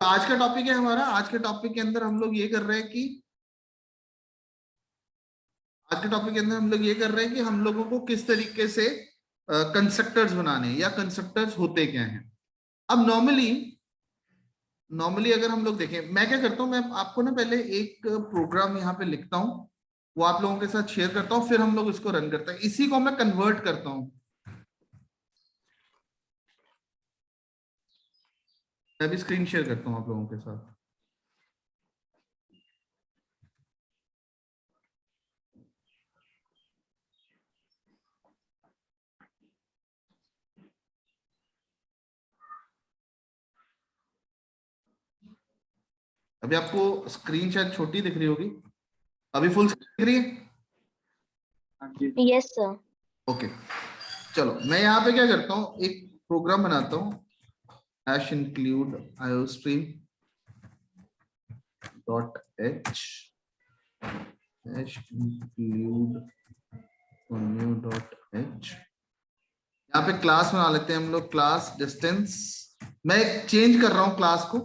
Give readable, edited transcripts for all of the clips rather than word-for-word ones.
आज का टॉपिक है हमारा, आज के टॉपिक के अंदर हम लोग ये कर रहे हैं कि हम लोगों को किस तरीके से कंस्ट्रक्टर्स बनाने हैं या कंस्ट्रक्टर्स होते क्या हैं। अब नॉर्मली अगर हम लोग देखें, मैं क्या करता हूं, मैं आपको ना पहले एक प्रोग्राम यहाँ पे लिखता हूँ, वो आप लोगों के साथ शेयर करता हूँ, फिर हम लोग इसको रन करते हैं। इसी को मैं कन्वर्ट करता हूँ, मैं भी स्क्रीन शेयर करता हूँ आप लोगों के साथ। अभी आपको स्क्रीन शायद छोटी दिख रही होगी, अभी फुल स्क्रीन दिख रही है? Yes sir. ओके, चलो मैं यहाँ पे क्या करता हूँ, एक प्रोग्राम बनाता हूँ, #include iostream .h #include .h। यहाँ पे क्लास बना लेते हैं हम लोग, क्लास डिस्टेंस। मैं चेंज कर रहा हूँ क्लास को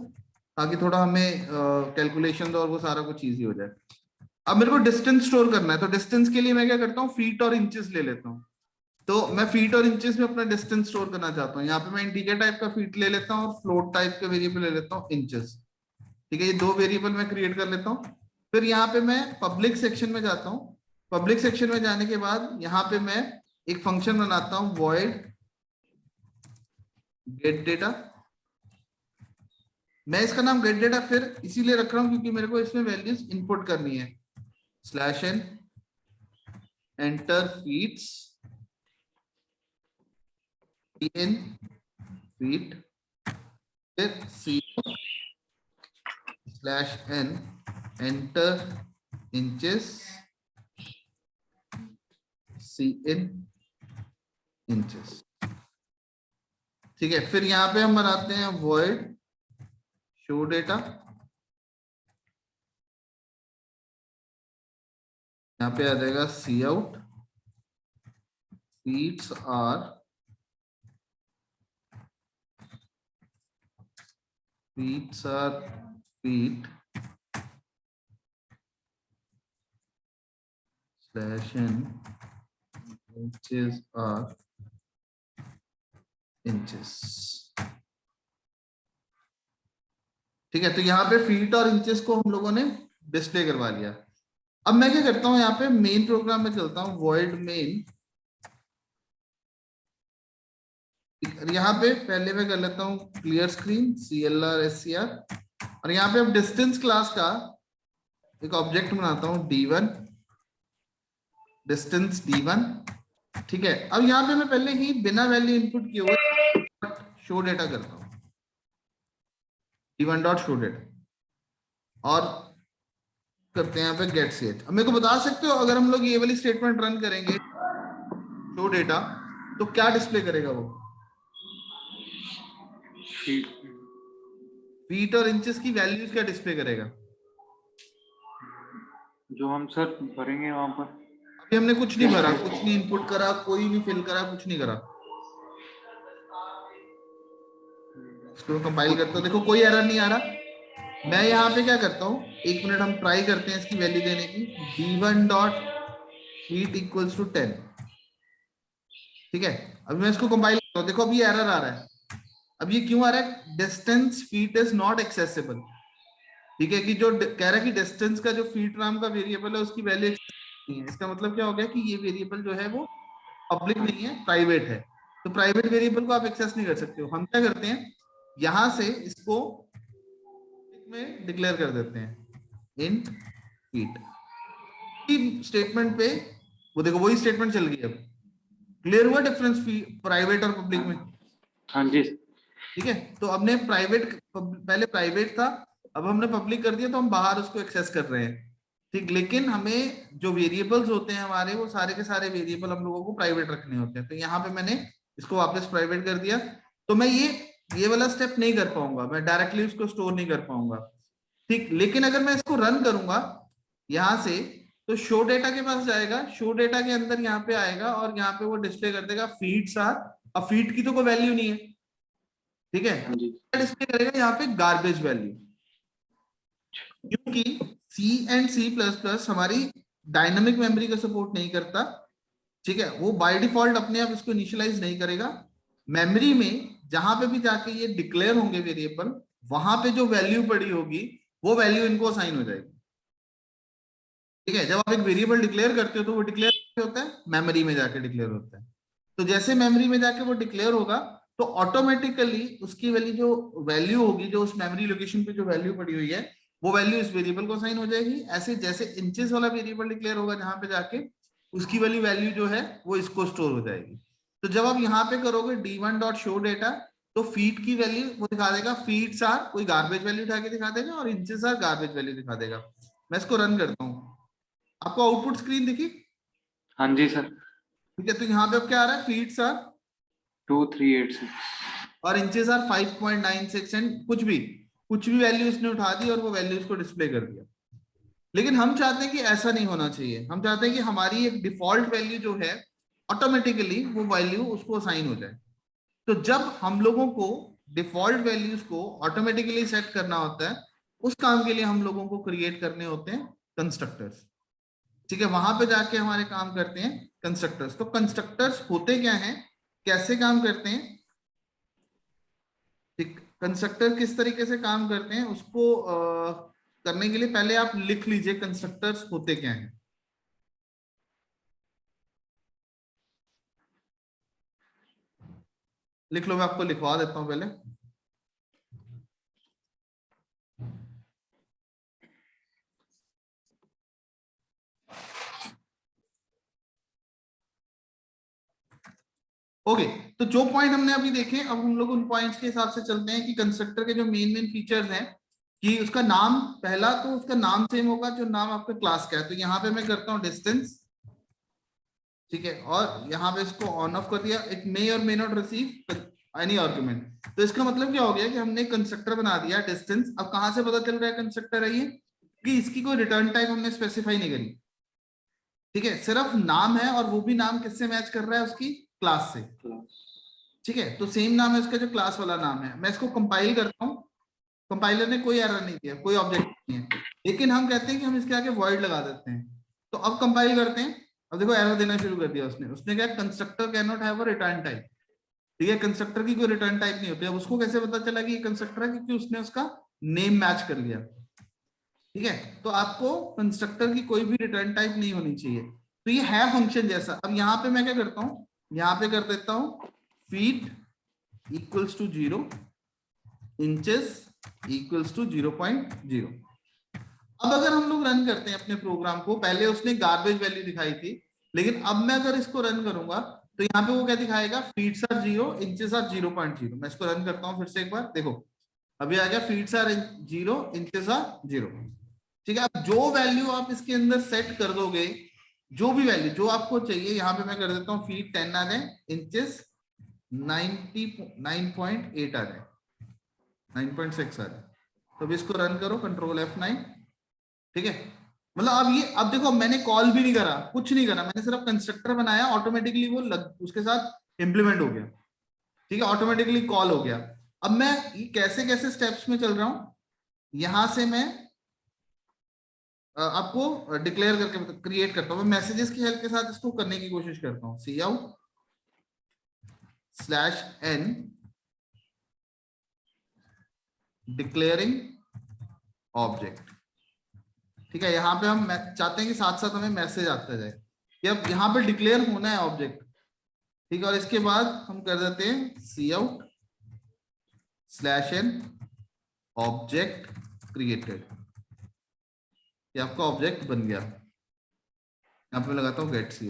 ताकि थोड़ा हमें कैलकुलेशन और वो सारा कुछ इजी हो जाए। अब मेरे को डिस्टेंस स्टोर करना है, तो डिस्टेंस के लिए मैं क्या करता हूँ, फीट और इंचेस ले लेता हूँ। तो मैं फीट और इंचेस में अपना डिस्टेंस स्टोर करना चाहता हूँ। यहाँ पे मैं इंटीजर टाइप का फीट ले लेता हूँ और फ्लोट टाइप का वेरिएबल ले लेता हूँ इंचेस। ठीक है, ये दो वेरिएबल मैं क्रिएट कर लेता हूँ। फिर यहाँ पे मैं पब्लिक सेक्शन में जाता हूँ। पब्लिक सेक्शन में जाने के बाद यहाँ पे मैं एक फंक्शन बनाता हूँ, void गेट डेटा। मैं इसका नाम गेट डेटा फिर इसीलिए रख रहा हूँ क्योंकि मेरे को इसमें वैल्यूज इनपुट करनी है। /n enter feeds in feet, फिर /n enter inches in inches. ठीक है, फिर यहाँ पे हम बनाते हैं void show data। यहाँ पे आ जाएगा cout feeds are feet /n inches are inches। ठीक है, तो यहाँ पे फीट और इंचेस को हम लोगों ने डिस्प्ले करवा लिया। अब मैं क्या करता हूँ, यहाँ पे मेन प्रोग्राम में चलता हूँ, void main। यहाँ पे पहले मैं कर लेता हूँ क्लियर स्क्रीन CLR SCR, और यहाँ पे अब डिस्टेंस क्लास का एक ऑब्जेक्ट बनाता हूँ D1 डिस्टेंस D1। ठीक है, अब यहाँ पे मैं पहले ही बिना वैल्यू इनपुट किए हुए शो डेटा करता हूँ, D1 डॉट शो डेटा, और करते हैं यहाँ पे गेट ch। अब मेरे को बता सकते हो अगर हम लोग ये वाली स्टेटमेंट रन करेंगे शो डेटा तो क्या डिस्प्ले करेगा वो? फीट और इंचेस की वैल्यूज क्या डिस्प्ले करेगा? जो हम सर भरेंगे वहां पर। अभी हमने कुछ नहीं भरा, कुछ नहीं इनपुट करा, कोई नहीं फिल करा, कुछ नहीं करा। इसको कंपाइल करता हूं, देखो कोई एरर नहीं आ रहा। मैं यहाँ पे क्या करता हूँ, एक मिनट हम ट्राई करते हैं इसकी वैल्यू देने की। D1 dot feet equals to 10। ठीक है, अभी मैं इसको कंपाइल करता हूँ, देखो अभी एरर आ रहा है। अब ये क्यों आ रहा है? Distance feet is not accessible. ठीक है, कि जो कह रहा है कि डिस्टेंस का जो फीट नाम का वेरिएबल है उसकी वैल्यू नहीं है। इसका मतलब क्या हो गया कि ये वेरिएबल जो है वो पब्लिक नहीं है, प्राइवेट है। तो प्राइवेट वेरिएबल को आप एक्सेस नहीं कर सकते हो। हम क्या करते हैं, यहां से इसको में डिक्लेयर कर देते हैं इन फीट। स्टेटमेंट पे वो देखो वही स्टेटमेंट चल गई। अब क्लियर हुआ डिफरेंस प्राइवेट और पब्लिक में? हाँ जी। ठीक है, तो हमने प्राइवेट, पहले प्राइवेट था, अब हमने पब्लिक कर दिया, तो हम बाहर उसको एक्सेस कर रहे हैं। ठीक, लेकिन हमें जो वेरिएबल्स होते हैं हमारे, वो सारे के सारे वेरिएबल हम लोगों को प्राइवेट रखने होते हैं। तो यहाँ पे मैंने इसको वापस प्राइवेट कर दिया। तो मैं ये वाला स्टेप नहीं कर पाऊंगा, मैं डायरेक्टली उसको स्टोर नहीं कर पाऊंगा। ठीक, लेकिन अगर मैं इसको रन करूंगा यहां से, तो शो डेटा के पास जाएगा, शो डेटा के अंदर यहाँ पे आएगा और यहाँ पे वो डिस्प्ले कर देगा फीड्स आर। अब फीड की तो कोई वैल्यू नहीं है, ठीक है, हाँ जी। डिस्प्ले करेगा यहाँ पे गार्बेज वैल्यू, क्योंकि सी एंड सी प्लस प्लस हमारी डायनामिक मेमोरी को सपोर्ट नहीं करता। ठीक है, वो बाय डिफॉल्ट अपने आप इसको इनिशियलाइज नहीं करेगा। मेमोरी में जहां पे भी जाके ये डिक्लेयर होंगे वेरिएबल, वहां पे जो वैल्यू पड़ी होगी वो वैल्यू इनको असाइन हो जाएगी। ठीक है, जब आप एक वेरिएबल डिक्लेयर करते हो तो वो डिक्लेयर होता है मेमोरी में जाके डिक्लेयर होता है। तो जैसे मेमोरी में जाके वो डिक्लेयर होगा तो ऑटोमेटिकली उसकी वैल्यू जो वैल्यू होगी, जो उस मेमोरी लोकेशन पे जो वैल्यू पड़ी हुई है, वो वैल्यू इस वेरिएबल को असाइन हो जाएगी। ऐसे जैसे इंचेस वाला वेरिएबल डिक्लेयर होगा जहां पे जाके उसकी वाली वैल्यू जो है वो इसको स्टोर हो जाएगी। तो जब आप यहाँ पे करोगे d1 डॉट शो डेटा, तो फीट की वैल्यू वो दिखा देगा, फीट्स आर कोई गार्बेज वैल्यू उठा के दिखा देगा, और इंचेस आर गार्बेज वैल्यू दिखा देगा। मैं इसको रन करता हूँ, आपको आउटपुट स्क्रीन दिखी? हाँ जी सर। ठीक है, तो यहाँ पे अब क्या आ रहा है, फीट्स आर 2386। और इंचेस आर 5.96 एंड कुछ भी वैल्यू इसने उठा दी और वो वैल्यू इसको डिस्प्ले कर दिया। लेकिन हम चाहते हैं कि ऐसा नहीं होना चाहिए, हम चाहते हैं कि हमारी एक डिफॉल्ट वैल्यू जो है ऑटोमेटिकली वो वैल्यू उसको असाइन हो जाए। तो जब हम लोगों को डिफॉल्ट वैल्यूज को ऑटोमेटिकली सेट करना होता है, उस काम के लिए हम लोगों को क्रिएट करने होते हैं कंस्ट्रक्टर्स। ठीक है, वहां पे जाके हमारे काम करते हैं कंस्ट्रक्टर्स। तो कंस्ट्रक्टर्स होते क्या हैं, कैसे काम करते हैं, कंस्ट्रक्टर किस तरीके से काम करते हैं, उसको करने के लिए पहले आप लिख लीजिए कंस्ट्रक्टर्स होते क्या हैं। लिख लो, मैं आपको लिखवा देता हूं पहले। ओके, तो जो पॉइंट हमने अभी देखे, अब हम लोग उन पॉइंट्स के हिसाब से चलते हैं कि कंस्ट्रक्टर के जो मेन मेन फीचर्स हैं, कि उसका नाम, पहला तो उसका नाम सेम होगा जो नाम आपके क्लास का है। तो यहाँ पे मैं करता हूँ डिस्टेंस, ठीक है, और यहाँ पे इसको ऑन ऑफ कर दिया। इट मे और may not receive any argument. तो इसका मतलब क्या हो गया कि हमने कंस्ट्रक्टर बना दिया डिस्टेंस। अब कहां से पता चल रहा है कंस्ट्रक्टर है ये, कि इसकी कोई रिटर्न टाइप हमने स्पेसिफाई नहीं करी। ठीक है, सिर्फ नाम है, और वो भी नाम किससे मैच कर रहा है, उसकी क्लास से। ठीक है, तो सेम नाम है उसका जो क्लास वाला नाम है। मैं इसको कंपाइल करता हूँ, कंपाइलर ने कोई एरर नहीं दिया, कोई ऑब्जेक्ट नहीं है, लेकिन हम कहते हैं कि हम इसके आगे वॉइड लगा देते हैं। तो अब कंपाइल करते हैं, अब देखो एरर देना शुरू कर दिया उसने क्या, constructor can not have a return type. ठीक है, कंस्ट्रक्टर की कोई रिटर्न टाइप नहीं होती। अब उसको कैसे पता चला कि ये कंस्ट्रक्टर है, क्योंकि उसने उसका नेम मैच कर लिया। ठीक है, तो आपको कंस्ट्रक्टर की कोई भी रिटर्न टाइप नहीं होनी चाहिए। तो ये है फंक्शन जैसा। अब यहाँ पे मैं क्या करता हूँ, यहाँ पे कर देता हूँ feet equals to 0, inches equals to 0.0। अब अगर हम लोग रन करते हैं अपने प्रोग्राम को, पहले उसने गार्बेज वैल्यू दिखाई थी, लेकिन अब मैं अगर इसको रन करूंगा तो यहाँ पे वो क्या दिखाएगा, फीट्स आर 0, इंचेस आर 0.0। मैं इसको रन करता हूँ फिर से एक बार, देखो अभी आ गया, फीट्स आर 0, इंचेस आर 0। ठीक है, अब जो वैल्यू आप इसके अंदर सेट कर दोगे, जो भी वैल्यू जो आपको चाहिए, यहाँ पे मैं कर देता हूँ फीट 10 आ जाए, इंचेस 9.8 आ जाए, 9.6 आ जाए। तो अब इसको रन करो, कंट्रोल F9। ठीक है, मतलब अब ये, अब देखो मैंने कॉल भी नहीं करा, कुछ नहीं करा, मैंने सिर्फ कंस्ट्रक्टर बनाया, ऑटोमेटिकली वो उसके साथ इंप्लीमेंट हो गया। ठीक है, ऑटोमेटिकली कॉल हो गया। अब मैं ये कैसे कैसे स्टेप्स में चल रहा हूं, यहां से मैं आपको डिक्लेयर करके क्रिएट करता हूं। मैं मैसेजेस की हेल्प के साथ इसको करने की कोशिश करता हूं। सी आउट /n डिक्लेयरिंग ऑब्जेक्ट। ठीक है, यहाँ पे हम चाहते हैं कि साथ साथ हमें मैसेज आता जाए कि अब यहाँ पे डिक्लेयर होना है ऑब्जेक्ट। ठीक है, और इसके बाद हम कर देते हैं C out /n object created. ये आपका ऑब्जेक्ट बन गया। यहाँ पे लगाता हूँ गेट ch।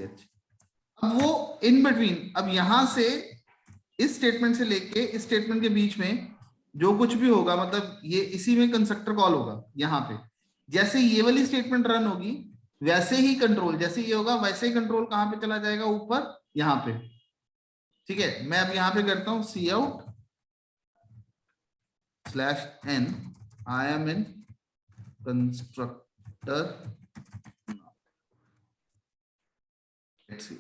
अब वो इन बिटवीन, अब यहां से इस स्टेटमेंट से लेके इस स्टेटमेंट के बीच में जो कुछ भी होगा, मतलब ये इसी में कंस्ट्रक्टर कॉल होगा। यहाँ पे जैसे ये वाली स्टेटमेंट रन होगी, वैसे ही कंट्रोल, जैसे ये होगा वैसे ही कंट्रोल कहां पे चला जाएगा, ऊपर यहाँ पे। ठीक है, मैं अब यहाँ पे करता हूँ C out /n I am in constructor ch।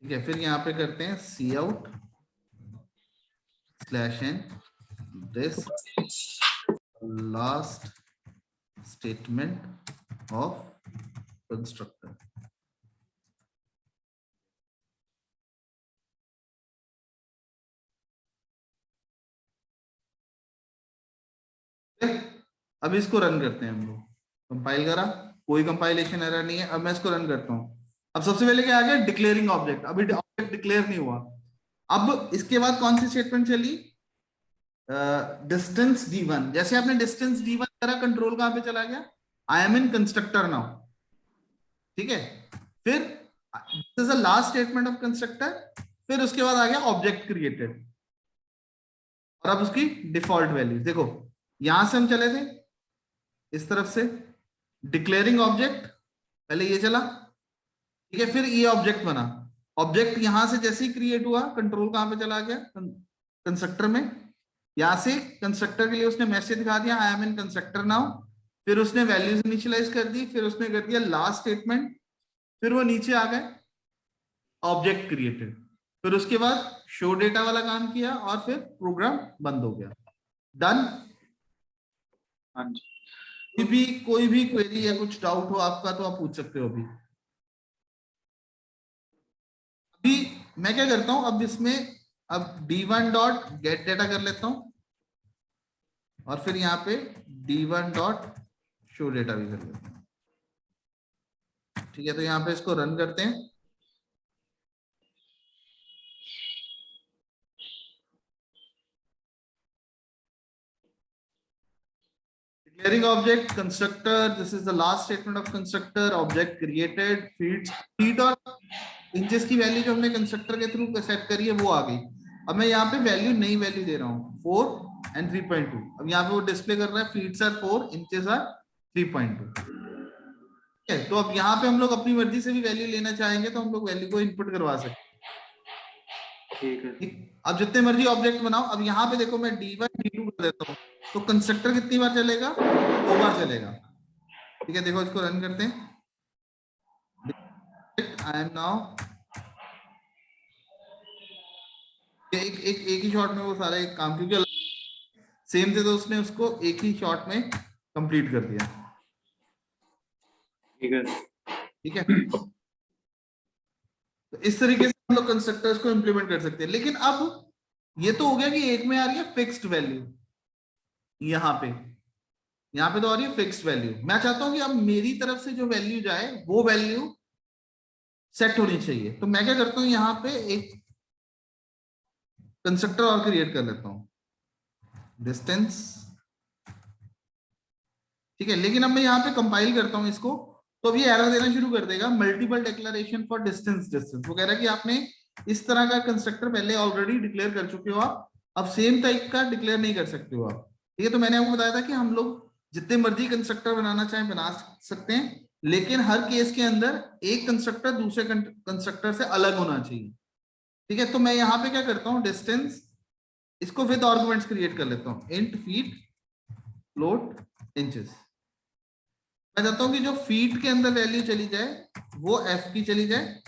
ठीक है, फिर यहाँ पे करते हैं C out slash N this last statement of constructor. अब इसको रन करते हैं हम लोग। कंपाइल करा, कोई कंपाइलेशन एरर नहीं है। अब मैं इसको रन करता हूं। अब सबसे पहले क्या आ गया, डिक्लेयरिंग ऑब्जेक्ट। अभी ऑब्जेक्ट डिक्लेयर नहीं हुआ। अब इसके बाद कौन सी स्टेटमेंट चली, डिस्टेंस d1। जैसे आपने डिस्टेंस d1 करा, कंट्रोल कहां पे चला गया, आई एम इन कंस्ट्रक्टर नाउ। ठीक है, फिर this is the last statement of constructor. फिर उसके बाद आ गया ऑब्जेक्ट क्रिएटेड, और अब उसकी डिफॉल्ट वैल्यू देखो। यहां से हम चले थे इस तरफ से, डिक्लेयरिंग ऑब्जेक्ट, पहले ये चला। ठीक है, फिर ये ऑब्जेक्ट बना। ऑब्जेक्ट यहां से जैसे ही क्रिएट हुआ, कंट्रोल कहां पे चला गया, कंस्ट्रक्टर में। यहां से कंस्ट्रक्टर के लिए उसने मैसेज दिखा दिया, आई एम इन कंस्ट्रक्टर नाउ। फिर उसने वैल्यूज इनिशियलाइज कर दी, फिर उसने कर दिया लास्ट स्टेटमेंट। फिर वो नीचे आ गए ऑब्जेक्ट क्रिएटेड। फिर उसके बाद शो डेटा वाला काम किया, और फिर प्रोग्राम बंद हो गया। डन। हाँ जी। कोई भी क्वेरी या कुछ डाउट हो आपका तो आप पूछ सकते हो। अभी मैं क्या करता हूं, अब इसमें अब d1 डॉट गेट डेटा कर लेता हूं, और फिर यहाँ पे d1 डॉट शो डेटा भी कर लेता हूं। ठीक है, तो यहाँ पे इसको रन करते हैं। Declaring object constructor, this is the last statement of constructor, object created, feet और इंचेस की वैल्यू जो हमने कंस्ट्रक्टर के थ्रू सेट करी है वो आ गई। अब मैं यहाँ पे वैल्यू, नई वैल्यू दे रहा हूँ 4 एंड 3.2। अब यहाँ पे वो डिस्प्ले कर रहा है फीट्स आर 4, इंचेस आर 3.2। ठीक है, तो अब यहाँ पे हम लोग अपनी मर्जी से भी वैल्यू लेना चाहेंगे तो हम लोग वैल्यू को इनपुट करवा सकते हैं। ठीक है। अब जितने मर्जी ऑब्जेक्ट बनाओ। अब यहाँ पे देखो मैं d1 d2 कर देता हूँ, तो कंस्ट्रक्टर कितनी बार चलेगा, 2 बार चलेगा। ठीक है, देखो इसको रन करते हैं। आई एम नाउ, एक ही शॉट में वो सारा एक काम, क्योंकि सेम थे तो उसने उसको एक ही शॉट में कंप्लीट कर दिया। ठीक है। ठीक है, तो इस तरीके से हम लोग कंस्ट्रक्टर्स को इंप्लीमेंट कर सकते हैं। लेकिन अब ये तो हो गया कि एक में आ रही है फिक्स्ड वैल्यू, यहाँ पे तो आ रही है फिक्स्ड वैल्यू। मैं चाहता हूं कि अब मेरी तरफ से जो वैल्यू जाए वो वैल्यू सेट होनी चाहिए। तो मैं क्या करता हूं, यहाँ पे एक कंस्ट्रक्टर और क्रिएट कर लेता हूं, डिस्टेंस। ठीक है, लेकिन अब मैं यहाँ पे कंपाइल करता हूं इसको, तो अब ये एरर देना शुरू कर देगा, मल्टीपल डिक्लेरेशन फॉर डिस्टेंस। वो कह रहा है कि आपने इस तरह का कंस्ट्रक्टर पहले ऑलरेडी डिक्लेयर कर चुके हो आप, अब सेम टाइप का डिक्लेयर नहीं कर सकते हो आप। ठीक है, तो मैंने आपको बताया था कि हम लोग जितने मर्जी कंस्ट्रक्टर बनाना चाहें बना सकते हैं, लेकिन हर केस के अंदर एक कंस्ट्रक्टर दूसरे कंस्ट्रक्टर से अलग होना चाहिए। ठीक है, तो मैं यहाँ पे क्या करता हूँ, डिस्टेंस, इसको विद आर्गुमेंट्स क्रिएट कर लेता हूँ, इंट फीट फ्लोट इंचेस। मैं चाहता हूं कि जो फीट के अंदर वैल्यू चली जाए वो एफ की चली जाए,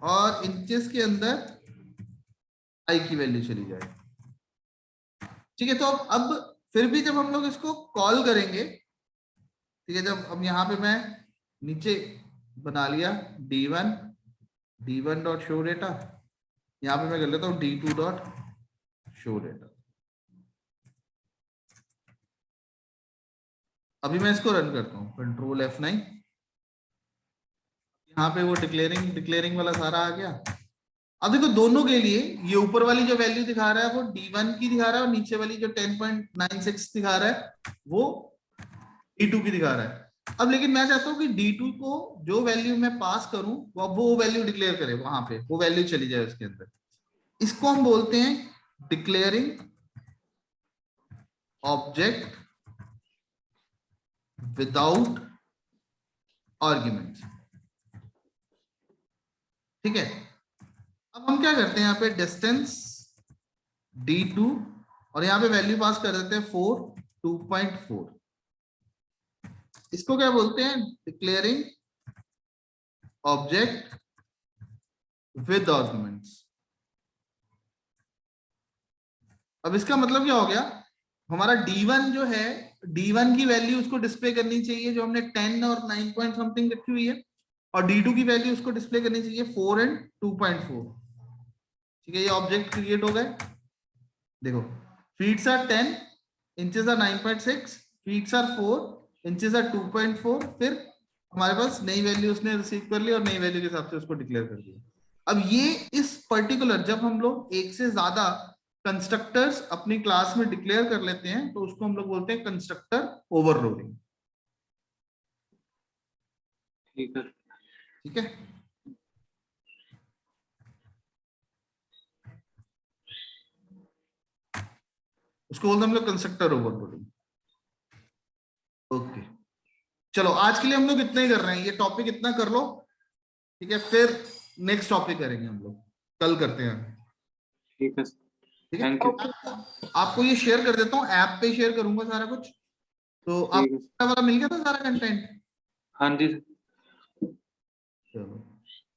और इंचेस के अंदर आई की वैल्यू चली जाए। ठीक है, तो अब फिर भी जब हम लोग इसको कॉल करेंगे, ठीक है, जब अब यहाँ पे मैं नीचे बना लिया d1 डॉट शो डेटा, यहाँ पे मैं कर लेता हूँ d2 डॉट शो डेटा। अभी मैं इसको रन करता हूँ, कंट्रोल F9। यहाँ पे वो डिक्लेयरिंग वाला सारा आ गया। अब देखो दोनों के लिए ये ऊपर वाली जो वैल्यू दिखा रहा है वो d1 की दिखा रहा है, और नीचे वाली जो 10.96 दिखा रहा है वो d2 की दिखा रहा है। अब लेकिन मैं चाहता हूं कि d2 को जो वैल्यू मैं पास करूं वो वैल्यू डिक्लेयर करे, वहां पे वो वैल्यू चली जाए उसके अंदर। इसको हम बोलते हैं डिक्लेयरिंग ऑब्जेक्ट विदाउट आर्ग्यूमेंट्स। ठीक है, अब हम क्या करते हैं, यहाँ पे डिस्टेंस d2, और यहाँ पे वैल्यू पास कर देते हैं 2.4। इसको क्या बोलते हैं, डिक्लेयरिंग ऑब्जेक्ट विद आर्गुमेंट्स। अब इसका मतलब क्या हो गया, हमारा D1 जो है, D1 की वैल्यू उसको डिस्प्ले करनी चाहिए जो हमने 10 और 9 पॉइंट समथिंग रखी हुई है, और D2 की वैल्यू उसको डिस्प्ले करनी चाहिए 4 एंड 2.4। ठीक है, ये ऑब्जेक्ट क्रिएट हो गए। देखो, feets are 10, inches are 9.6, feets are 4, inches are 2.4। फिर हमारे पास नई वैल्यू उसने रिसीव कर ली और नई वैल्यू के हिसाब से उसको डिक्लेयर कर दिया। अब ये इस पर्टिकुलर, जब हम लोग एक से ज्यादा कंस्ट्रक्टर्स अपनी क्लास में डिक्लेयर कर लेते हैं तो उसको हम लोग बोलते हैं कंस्ट्रक्टर ओवरलोडिंग। ठीक है। ठीक है, उसको बोलते हैं हम लोग कंस्ट्रक्टर ओवरलोडिंग। ओके, चलो आज के लिए हम लोग इतना ही कर रहे हैं, ये टॉपिक इतना कर लो। ठीक है, फिर नेक्स्ट टॉपिक करेंगे हम लोग, कल करते हैं। ठीक है। ठीक है, थैंक यू। आपको ये शेयर कर देता हूँ, ऐप पे शेयर करूंगा सारा कुछ। तो ठीक है। आपको वाला मिल गया था सारा कंटेंट। हाँ जी। चलो।